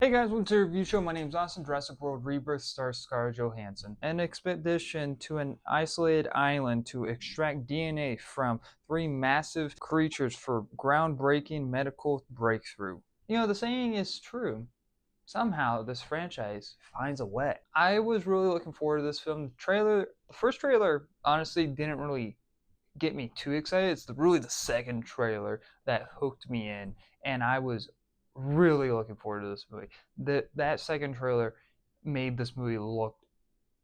Hey guys, welcome to the review show. My name's Austin. Jurassic World Rebirth stars Scarlett Johansson. An expedition to an isolated island to extract DNA from three massive creatures for groundbreaking medical breakthrough. You know, the saying is true. Somehow, this franchise finds a way. I was really looking forward to this film. The first trailer, honestly, didn't really get me too excited. It's really the second trailer that hooked me in, and I was really looking forward to this movie. That second trailer made this movie look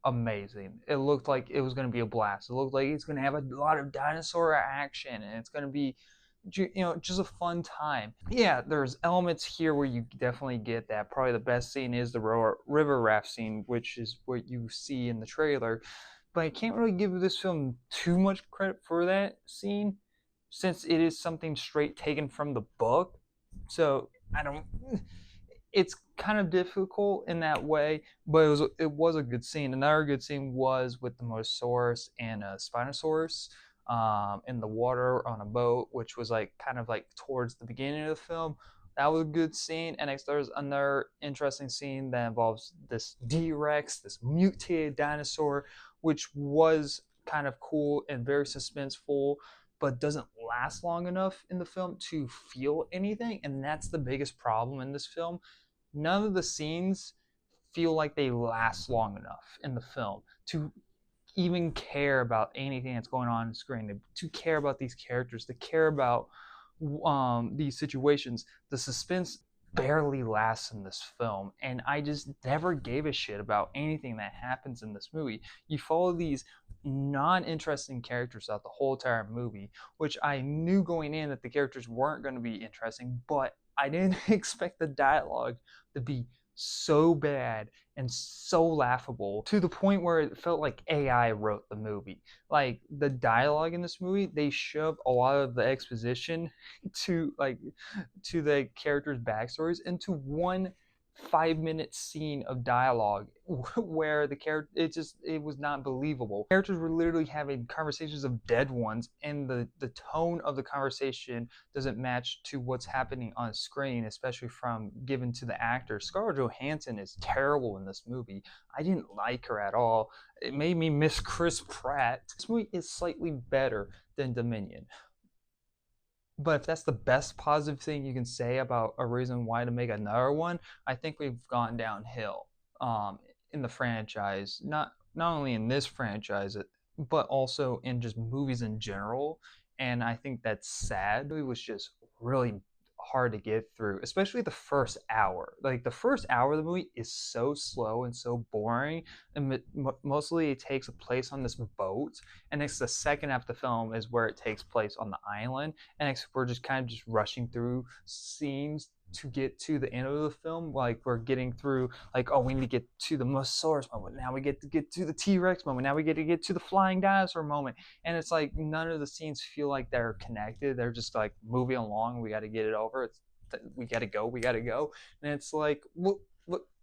amazing. It looked like it was going to be a blast. It looked like it's going to have a lot of dinosaur action, and it's going to be just a fun time. Yeah, there's elements here where you definitely get that. Probably the best scene is the river raft scene, which is what you see in the trailer. But I can't really give this film too much credit for that scene, since it is something straight taken from the book. So I don't. It's kind of difficult in that way, but it was a good scene. Another good scene was with the Mosasaurus and Spinosaurus in the water on a boat, which was like kind of like towards the beginning of the film. That was a good scene. And next, there's another interesting scene that involves this D Rex, this mutated dinosaur, which was kind of cool and very suspenseful, but doesn't last long enough in the film to feel anything. And that's the biggest problem in this film. None of the scenes feel like they last long enough in the film to even care about anything that's going on screen, to care about these characters, to care about these situations. The suspense barely lasts in this film, and I just never gave a shit about anything that happens in this movie. You follow these non-interesting characters out the whole entire movie, which I knew going in that the characters weren't going to be interesting, but I didn't expect the dialogue to be so bad and so laughable to the point where it felt like AI wrote the movie. Like the dialogue in this movie, they shove a lot of the exposition to the characters' backstories into one 5 minute scene of dialogue where it was not believable. Characters were literally having conversations of dead ones, and the tone of the conversation doesn't match to what's happening on screen, especially from given to the actor. Scarlett Johansson is terrible in this movie. I didn't like her at all. It made me miss Chris Pratt. This movie is slightly better than Dominion. But if that's the best positive thing you can say about a reason why to make another one, I think we've gone downhill in the franchise. Not only in this franchise, but also in just movies in general. And I think that's sad. It was just really hard to get through, especially the first hour. Like the first hour of the movie is so slow and so boring, and mostly it takes place on this boat. And it's the second half of the film is where it takes place on the island, and we're just kind of just rushing through scenes to get to the end of the film. Like we're getting through, like, oh, we need to get to the Mosasaurus moment, now we get to the T-Rex moment, now we get to the flying dinosaur moment. And it's like none of the scenes feel like they're connected. They're just like moving along. We got to get it over. We got to go. We got to go. And it's like, what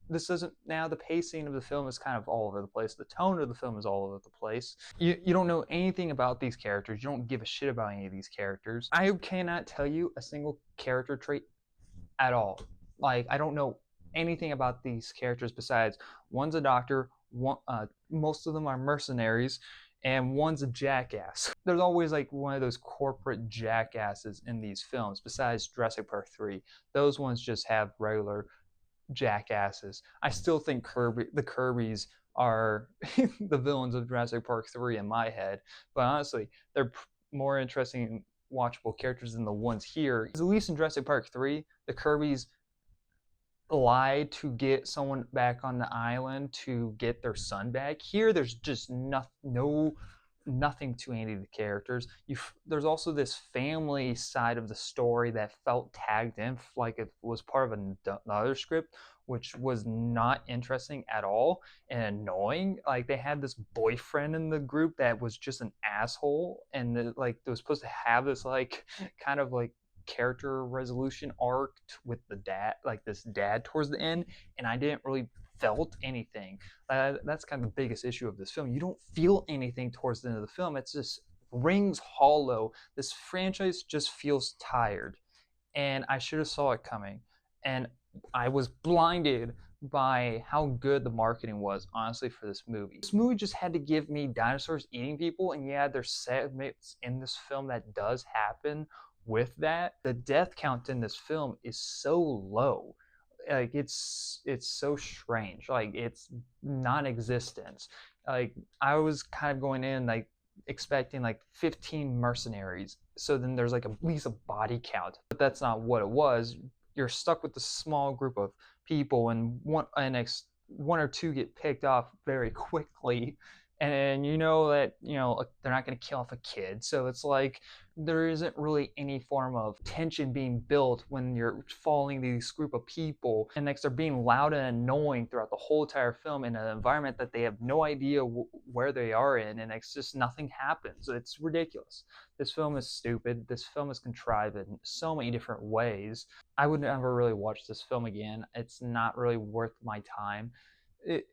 this doesn't. Now the pacing of the film is kind of all over the place. The tone of the film is all over the place. You don't know anything about these characters. You don't give a shit about any of these characters. I cannot tell you a single character trait at all. Like I don't know anything about these characters besides one's a doctor, most of them are mercenaries, and one's a jackass. There's always like one of those corporate jackasses in these films. Besides Jurassic Park 3, those ones just have regular jackasses. I still think the Kirbys are the villains of Jurassic Park 3 in my head, but honestly, they're more interesting watchable characters than the ones here. At least in Jurassic Park 3, the Kirbys lied to get someone back on the island to get their son back. Here, there's just nothing to any of the characters. There's also this family side of the story that felt tagged in like it was part of another script, which was not interesting at all and annoying. Like they had this boyfriend in the group that was just an asshole, and like they was supposed to have this like kind of like character resolution arc with the dad, like this dad towards the end, and I didn't really felt anything. That's kind of the biggest issue of this film. You don't feel anything towards the end of the film. It's just rings hollow. This franchise just feels tired, and I should have saw it coming. And I was blinded by how good the marketing was, honestly, for this movie. This movie just had to give me dinosaurs eating people, and yeah, there's segments in this film that does happen with that. The death count in this film is so low. Like it's so strange. Like it's non-existent. Like I was kind of going in like expecting like 15 mercenaries. So then there's like at least a body count, but that's not what it was. You're stuck with a small group of people, and one or two get picked off very quickly, and you know that they're not going to kill off a kid. So it's like there isn't really any form of tension being built when you're following these group of people, and next they're being loud and annoying throughout the whole entire film in an environment that they have no idea where they are in, and it's just nothing happens. It's ridiculous. This film is stupid. This film is contrived in so many different ways. I would never really watch this film again. It's not really worth my time. It,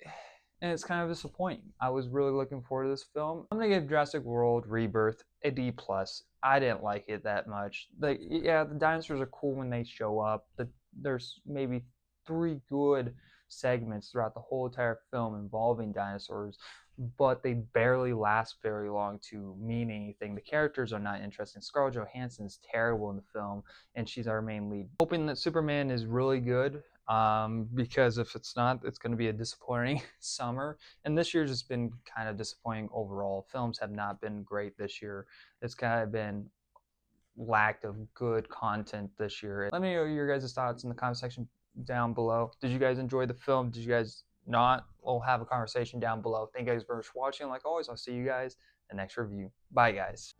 and it's kind of disappointing. I was really looking forward to this film. I'm gonna give Jurassic World Rebirth a D plus. I didn't like it that much. Like, yeah, the dinosaurs are cool when they show up. There's maybe 3 good segments throughout the whole entire film involving dinosaurs, but they barely last very long to mean anything. The characters are not interesting. Scarlett Johansson is terrible in the film, and she's our main lead. Hoping that Superman is really good, because if it's not, it's going to be a disappointing summer. And this year's just been kind of disappointing overall. Films have not been great this year. It's kind of been lack of good content this year. Let me know your guys' thoughts in the comment section down below. Did you guys enjoy the film? Did you guys not? We'll have a conversation down below. Thank you guys very much for watching. Like always, I'll see you guys in the next review. Bye, guys.